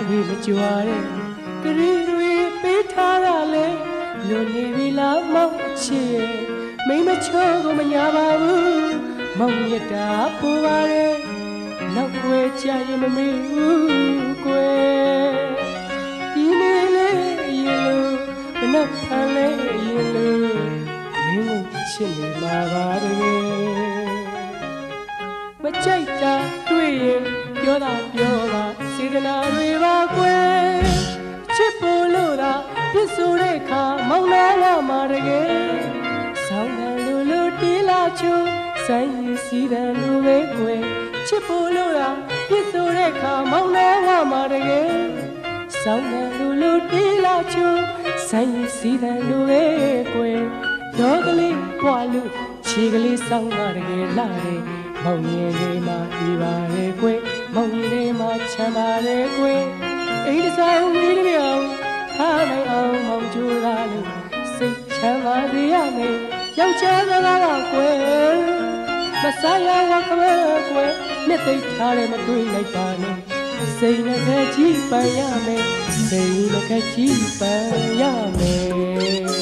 တွေမကြွားတဲ့ကလေးတွေပေးထားတာလေလွန်နေပြီလားမောင်ချစ်ရဲ့မိမချောကိုမညာပါဘူးမောင်ရတာပူပါလေနောက်ွယ်ကြရင်မမေ့ဘူးကွယ်ဒီနေ့လေးရေလို့မနှက်ဖန်လေးရေလို့မင်းကိုချစ်နေမှာပါတကယ်မကြိုက်တာတွေ့ရင်ပြောတာပြောပါစေတနာတွေပါကွယ်ချစ်ဖို့လို့သာပြစ်ဆိုတဲ့အခါမောင်လာရမှာတကယ်ဆောင်းတယ်လို့တီးလာချိုးဆိုင်ရည်စီးတယ်လို့ပဲကွယ်ချစ်ဖို့လို့သာပြစ်ဆိုတဲ့အခါမောင်လာရမှာတကယ်ဆောင်းတယ်လို့တီးလာချိုးဆိုင်ရည်စီးတယ်လို့ပဲကွယ်တော့ကလေးပွားလို့ခြေကလေးဆောင်းတာတကယ်လာတယ်မောင်ရင်လေးမှာဒီပါလေကွယ်မောင်ရင်လေးမှာချမ်းပါလေကွယ်အိမ်ဆောင်မီးမြောင်ထားနိုင်အောင်မောင်ကြိုးသားလို့စိတ်ချမ်းသာစေရမယ်ယောက်ျားစကားကကွယ်မစားရဝကမဲကွယ်နှစ်သိထားတယ်မတွေးလိုက်ပါနဲ့စိတ်နဲ့ကြည့်ပန်ရမယ်စိတ်နဲ့ကြည့်ပန်ရမယ်